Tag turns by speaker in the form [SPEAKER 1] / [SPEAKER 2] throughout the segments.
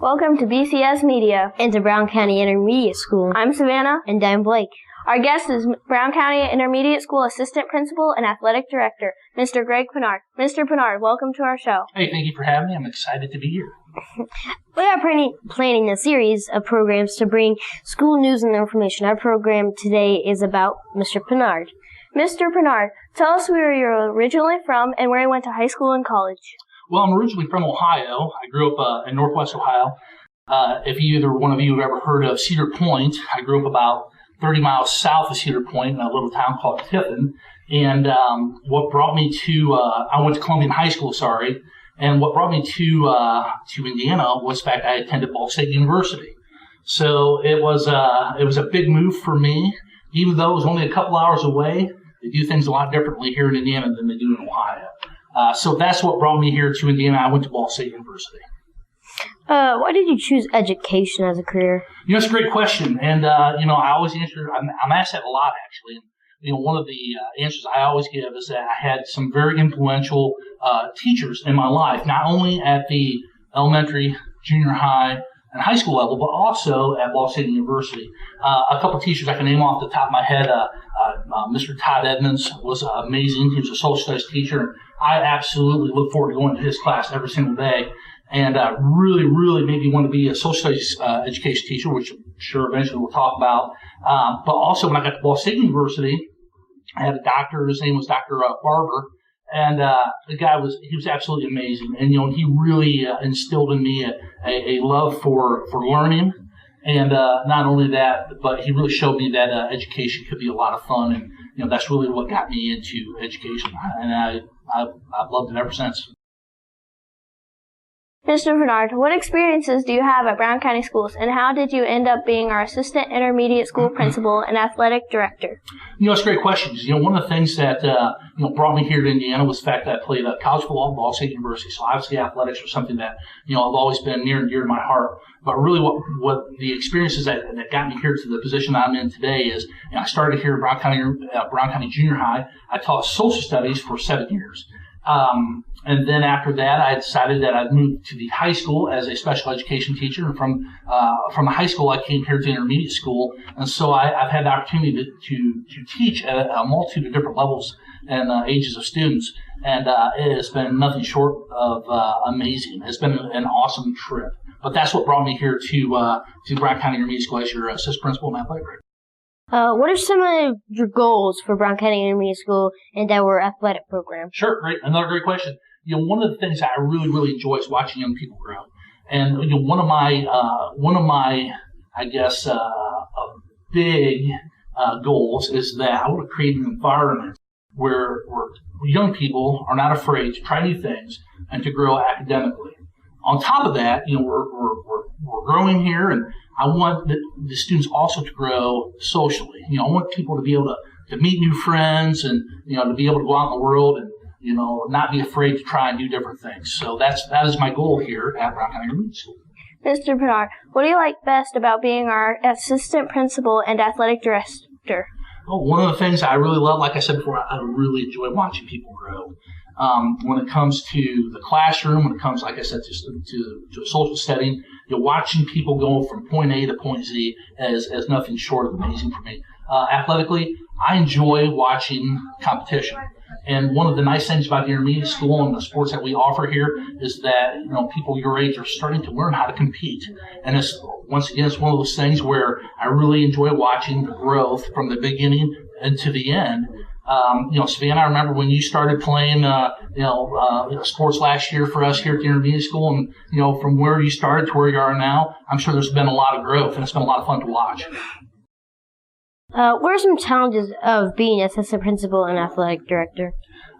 [SPEAKER 1] Welcome to BCIS Media
[SPEAKER 2] and to Brown County Intermediate School.
[SPEAKER 1] I'm Savannah.
[SPEAKER 2] And I'm Blake.
[SPEAKER 1] Our guest is Brown County Intermediate School Assistant Principal and Athletic Director, Mr. Greg Pagnard. Mr. Pagnard, welcome to our show.
[SPEAKER 3] Hey, thank you for having me. I'm excited to be here.
[SPEAKER 2] We are planning a series of programs to bring school news and information. Our program today is about Mr. Pagnard.
[SPEAKER 1] Mr. Pagnard, tell us where you're originally from and where you went to high school and college.
[SPEAKER 3] Well, I'm originally from Ohio. I grew up in Northwest Ohio. If either one of you have ever heard of Cedar Point, I grew up about 30 miles south of Cedar Point in a little town called Tiffin. And what brought me to, I went to Columbian High School, and what brought me to Indiana was the fact I attended Ball State University. So it was a big move for me. Even though it was only a couple hours away, they do things a lot differently here in Indiana than they do in Ohio. So that's what brought me here to Indiana. I went to Ball State University.
[SPEAKER 2] Why did you choose education as a career?
[SPEAKER 3] It's a great question. And, I always answer, I'm asked that a lot, actually. One of the answers I always give is that I had some very influential teachers in my life, not only at the elementary, junior high, and high school level, but also at Ball State University. A couple of teachers I can name off the top of my head. Mr. Todd Edmonds was amazing. He was a social studies teacher. I absolutely look forward to going to his class every single day. And really, really made me want to be a social studies education teacher, which I'm sure eventually we'll talk about. But also when I got to Ball State University, I had a doctor. His name was Dr. Barber. And the guy was absolutely amazing. And, he really instilled in me a love for learning. And not only that, but he really showed me that education could be a lot of fun. And, that's really what got me into education. And I've loved it ever since.
[SPEAKER 1] Mr. Pagnard, what experiences do you have at Brown County Schools, and how did you end up being our Assistant Intermediate School Principal and Athletic Director?
[SPEAKER 3] It's great questions. One of the things that, brought me here to Indiana was the fact that I played college football at Ball State University. So obviously athletics was something that, I've always been near and dear to my heart. But really what the experiences that got me here to the position I'm in today is, I started here at Brown County Junior High. I taught social studies for 7 years. And then after that, I decided that I'd move to the high school as a special education teacher. And from the high school, I came here to intermediate school. And so I've had the opportunity to teach at a multitude of different levels and ages of students. And it has been nothing short of amazing. It's been an awesome trip. But that's what brought me here to Brown County Intermediate School as your assistant principal and athletic director.
[SPEAKER 2] What are some of your goals for Brown County Intermediate School and our athletic program?
[SPEAKER 3] Sure, great. Another great question. One of the things I really, really enjoy is watching young people grow. And one of my, I guess, big goals is that I want to create an environment where young people are not afraid to try new things and to grow academically. On top of that, we're growing here, and I want the students also to grow socially. I want people to be able to meet new friends and, to be able to go out in the world and, not be afraid to try and do different things. So that is my goal here at Brown County Intermediate School.
[SPEAKER 1] Mr. Pagnard, what do you like best about being our Assistant Principal and Athletic Director?
[SPEAKER 3] Oh, one of the things I really love, like I said before, I really enjoy watching people grow. When it comes to the classroom, when it comes, like I said, to a social setting, watching people go from point A to point Z is nothing short of amazing for me. Athletically, I enjoy watching competition. And one of the nice things about the intermediate school and the sports that we offer here is that, people your age are starting to learn how to compete. And it's one of those things where I really enjoy watching the growth from the beginning and to the end. Savannah, I remember when you started playing, sports last year for us here at the intermediate school, and, from where you started to where you are now, I'm sure there's been a lot of growth, and it's been a lot of fun to watch.
[SPEAKER 2] What are some challenges of being assistant principal and athletic director?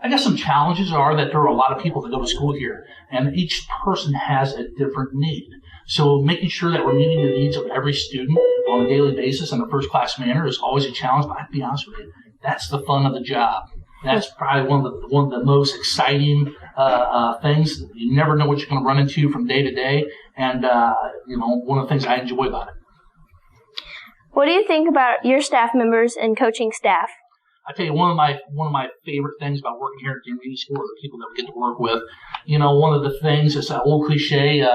[SPEAKER 3] I guess some challenges are that there are a lot of people that go to school here, and each person has a different need. So making sure that we're meeting the needs of every student on a daily basis in a first-class manner is always a challenge, but I have to be honest with you, that's the fun of the job. That's probably one of the most exciting things. You never know what you're going to run into from day to day, and one of the things I enjoy about it.
[SPEAKER 1] What do you think about your staff members and coaching staff?
[SPEAKER 3] I tell you, one of my favorite things about working here at the intermediate school are the people that we get to work with. You know, one of the things, it's that old cliche,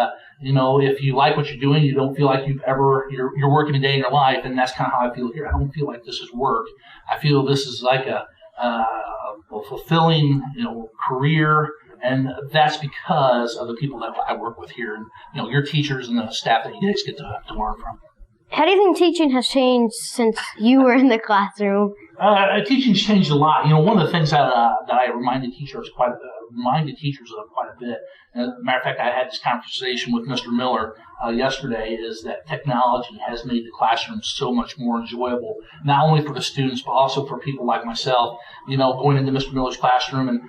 [SPEAKER 3] you know, if you like what you're doing, you don't feel like you're working a day in your life, and that's kind of how I feel here. I don't feel like this is work. I feel this is like a fulfilling, you know, career, and that's because of the people that I work with here, and you know, your teachers and the staff that you guys get to learn from.
[SPEAKER 2] How do you think teaching has changed since you were in the classroom?
[SPEAKER 3] Teaching's changed a lot. You know, one of the things that I reminded teachers of quite a bit. As a matter of fact, I had this conversation with Mr. Miller yesterday. Is that technology has made the classroom so much more enjoyable, not only for the students but also for people like myself. You know, going into Mr. Miller's classroom and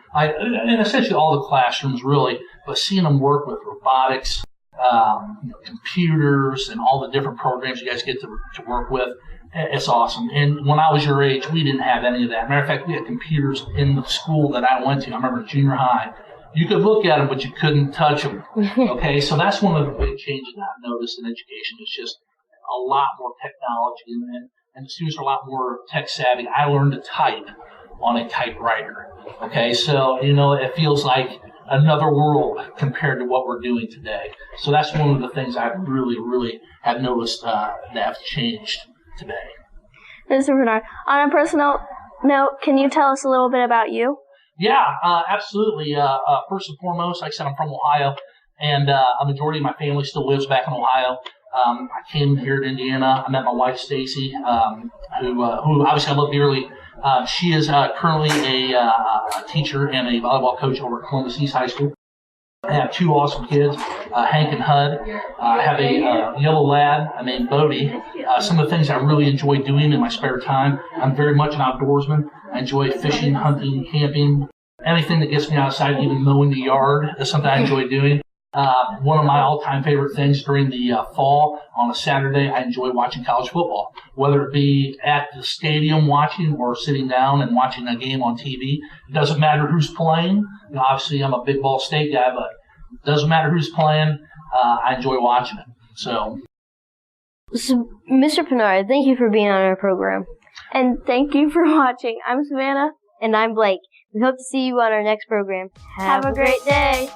[SPEAKER 3] essentially all the classrooms really, but seeing them work with robotics, you know, computers, and all the different programs you guys get to work with. It's awesome. And when I was your age, we didn't have any of that. Matter of fact, we had computers in the school that I went to. I remember junior high. You could look at them, but you couldn't touch them. Okay, so that's one of the big changes that I've noticed in education. It's just a lot more technology, and the students are a lot more tech savvy. I learned to type on a typewriter. Okay, so, you know, it feels like another world compared to what we're doing today. So that's one of the things I really, really have noticed that have changed today.
[SPEAKER 1] Mr. Pagnard, on a personal note, can you tell us a little bit about you?
[SPEAKER 3] Yeah, absolutely. First and foremost, like I said, I'm from Ohio, and a majority of my family still lives back in Ohio. I came here to Indiana. I met my wife, Stacy, who obviously I love dearly. She is currently a teacher and a volleyball coach over at Columbus East High School. I have two awesome kids, Hank and Hud. I have a yellow lad named Bodie. Some of the things I really enjoy doing in my spare time, I'm very much an outdoorsman. I enjoy fishing, hunting, camping. Anything that gets me outside, even mowing the yard, is something I enjoy doing. One of my all-time favorite things during the fall, on a Saturday, I enjoy watching college football. Whether it be at the stadium watching or sitting down and watching a game on TV. It doesn't matter who's playing. You know, obviously, I'm a big Ball State guy, but it doesn't matter who's playing. I enjoy watching it. So,
[SPEAKER 2] Mr. Pagnard, thank you for being on our program.
[SPEAKER 1] And thank you for watching. I'm Savannah.
[SPEAKER 2] And I'm Blake. We hope to see you on our next program.
[SPEAKER 1] Have a great day.